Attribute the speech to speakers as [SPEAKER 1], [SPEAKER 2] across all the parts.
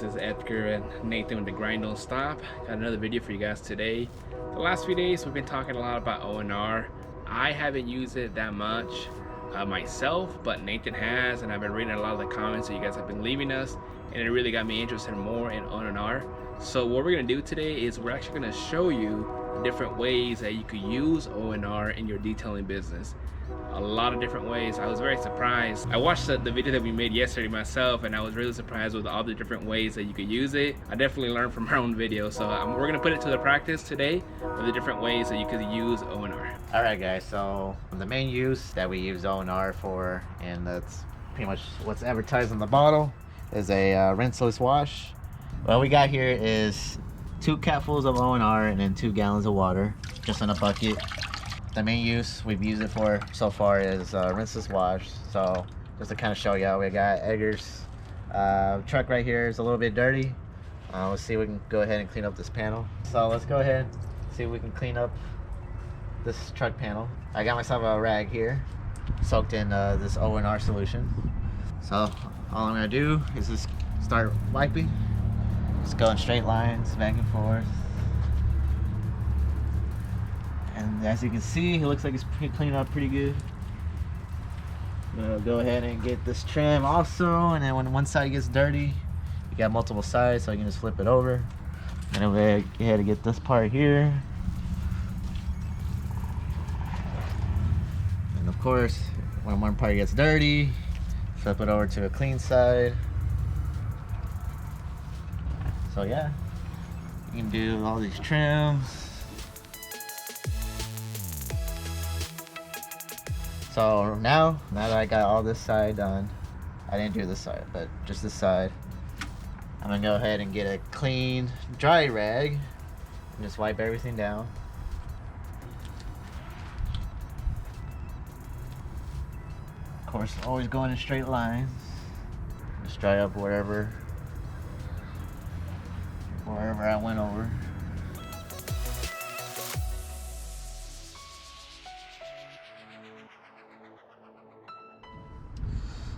[SPEAKER 1] is Edgar and Nathan with the Grind Don't Stop. Got another video for you guys today. The last few days we've been talking a lot about O&R. I haven't used it that much myself, but Nathan has, and I've been reading a lot of the comments that you guys have been leaving us, and it really got me interested more in O&R. So what we're gonna do today is we're actually gonna show you different ways that you could use O&R in your detailing business. A lot of different ways. I was very surprised. I watched the video that we made yesterday myself, and I was really surprised with all the different ways that you could use it. I definitely learned from our own video, so we're gonna put it to the practice today of the different ways that you could use O&R.
[SPEAKER 2] All right, guys, so the main use that we use O&R for, and that's pretty much what's advertised on the bottle, is a rinseless wash. What we got here is 2 capfuls of O&R and then 2 gallons of water, just in a bucket. The main use we've used it for so far is rinseless wash. So just to kind of show you, we got Edgar's truck right here is a little bit dirty. Let's see if we can go ahead and clean up this panel. So let's go ahead and see if we can clean up this truck panel. I got myself a rag here, soaked in this O&R solution. So all I'm gonna do is just start wiping. Just go in straight lines, back and forth. And as you can see, it looks like it's cleaned up pretty good. I'm gonna go ahead and get this trim also, and then when one side gets dirty, you got multiple sides, so you can just flip it over. And then we go ahead and get this part here. And of course, when one part gets dirty, flip it over to a clean side. So yeah, you can do all these trims. So now that I got all this side done, I didn't do this side, but just this side, I'm gonna go ahead and get a clean, dry rag and just wipe everything down. Of course, always going in straight lines. Just dry up wherever I went over.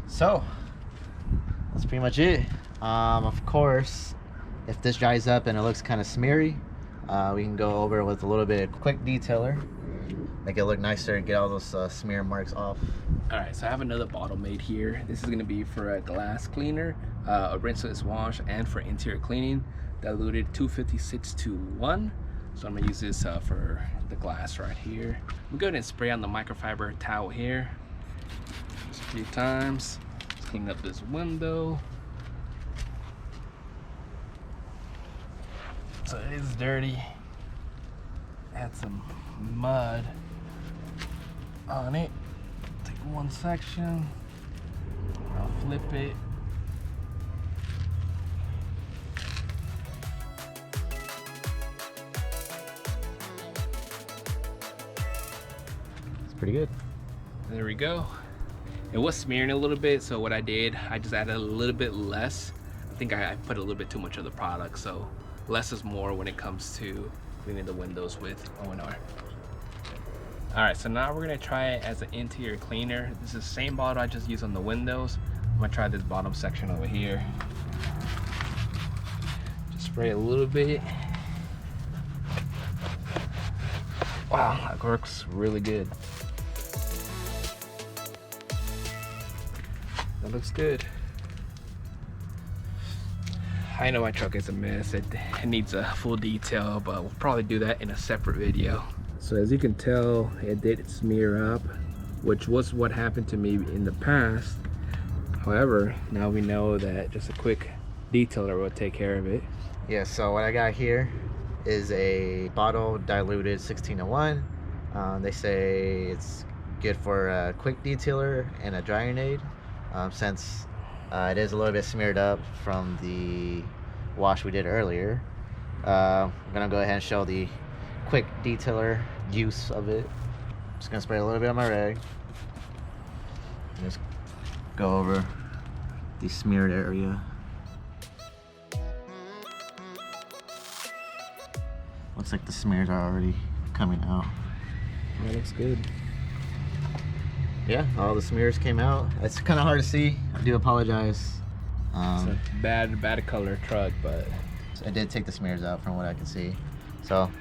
[SPEAKER 2] So that's pretty much it. Of course, if this dries up and it looks kind of smeary, we can go over with a little bit of quick detailer, make it look nicer and get all those smear marks off.
[SPEAKER 1] All right, so I have another bottle made here. This is gonna be for a glass cleaner, a rinseless wash, and for interior cleaning, diluted 256 to 1. So I'm gonna use this for the glass right here. We'll go ahead and spray on the microfiber towel here just a few times. Clean up this window. So it is dirty. Add some mud on it. Take one section. I'll flip it.
[SPEAKER 2] It's pretty good.
[SPEAKER 1] There we go. It was smearing a little bit, so what I did, I just added a little bit less. I think I put a little bit too much of the product, so less is more when it comes to cleaning the windows with O&R. All right, so now we're gonna try it as an interior cleaner. This is the same bottle I just used on the windows. I'm gonna try this bottom section over here. Just spray a little bit. Wow, that works really good. That looks good. I know my truck is a mess. It needs a full detail, but we'll probably do that in a separate video. So as you can tell, it did smear up, which was what happened to me in the past. However, now we know that just a quick detailer will take care of it.
[SPEAKER 2] Yeah, so what I got here is a bottle diluted 16 to 1. They say it's good for a quick detailer and a drying aid. Since it is a little bit smeared up from the wash we did earlier, I'm gonna go ahead and show the quick detailer use of it. Just gonna spray a little bit on my rag and just go over the smeared area. Looks like the smears are already coming out.
[SPEAKER 1] That looks good.
[SPEAKER 2] Yeah, all the smears came out. It's kind of hard to see. I do apologize.
[SPEAKER 1] It's a bad color truck, but
[SPEAKER 2] I did take the smears out from what I can see. So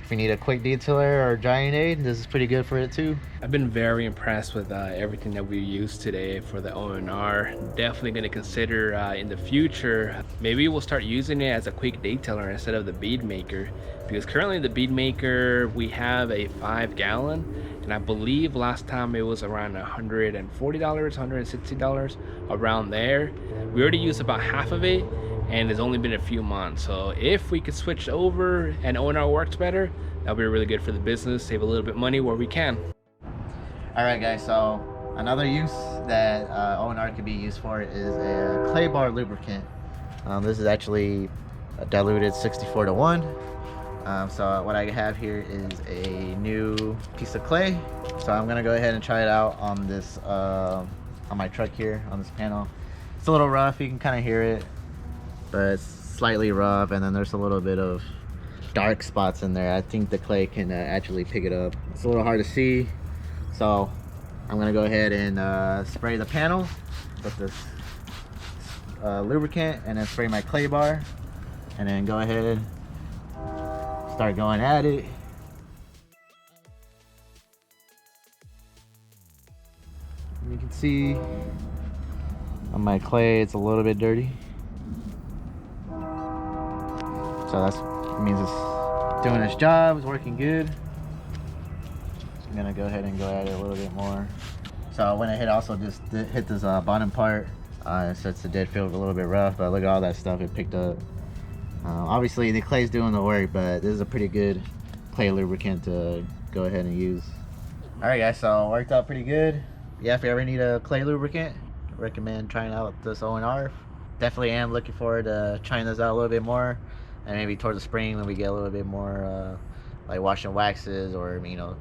[SPEAKER 2] if you need a quick detailer or drying aid, this is pretty good for it too.
[SPEAKER 1] I've been very impressed with everything that we used today for the O&R. Definitely going to consider in the future, maybe we'll start using it as a quick detailer instead of the bead maker, because currently the bead maker, we have a 5-gallon, and I believe last time it was around $140, $160, around there. We already used about half of it, and it's only been a few months. So if we could switch over and O&R works better, that'll be really good for the business, save a little bit money where we can.
[SPEAKER 2] All right, guys, so another use that O&R could be used for is a clay bar lubricant. This is actually a diluted 64:1. So what I have here is a new piece of clay. So I'm gonna go ahead and try it out on this on my truck here, on this panel. It's a little rough, you can kind of hear it, but it's slightly rough, and then there's a little bit of dark spots in there. I think the clay can actually pick it up. It's a little hard to see, so I'm gonna go ahead and spray the panel with this lubricant, and then spray my clay bar, and then go ahead and start going at it. You can see on my clay it's a little bit dirty, so that means it's doing its job, it's working good. I'm gonna go ahead and go at it a little bit more. So I went ahead, also just hit this bottom part. Since it did feel a little bit rough, but look at all that stuff it picked up. Obviously the clay's doing the work, but this is a pretty good clay lubricant to go ahead and use. All right, guys, so it worked out pretty good. Yeah, if you ever need a clay lubricant, I recommend trying out this O&R. Definitely am looking forward to trying this out a little bit more, and maybe towards the spring when we get a little bit more like washing waxes, or you know,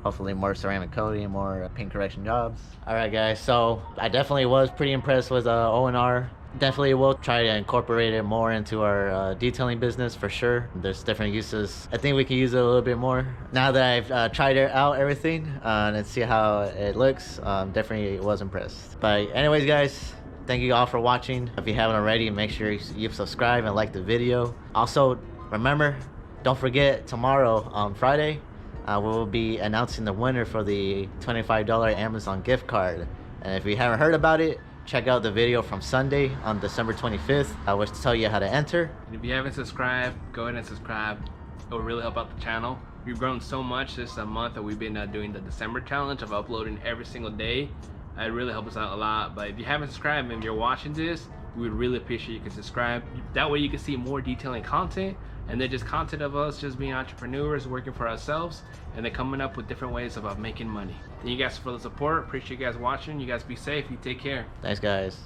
[SPEAKER 2] hopefully more ceramic coating, more paint correction jobs. All right, guys, so I definitely was pretty impressed with O&R. Definitely will try to incorporate it more into our detailing business for sure. There's different uses. I think we can use it a little bit more. Now that I've tried it out, everything, and see how it looks, definitely was impressed. But anyways, guys, thank you all for watching. If you haven't already, make sure you subscribe and like the video. Also, remember, don't forget, tomorrow on Friday, we will be announcing the winner for the $25 Amazon gift card. And if you haven't heard about it, check out the video from Sunday on December 25th. I will tell you how to enter.
[SPEAKER 1] And if you haven't subscribed, go ahead and subscribe. It will really help out the channel. We've grown so much this month that we've been doing the December challenge of uploading every single day. It really helps us out a lot. But if you haven't subscribed and you're watching this, we would really appreciate you can subscribe. That way you can see more detailing content, and then just content of us just being entrepreneurs, working for ourselves, and then coming up with different ways of making money. Thank you guys for the support. Appreciate you guys watching. You guys be safe. You take care.
[SPEAKER 2] Thanks, guys.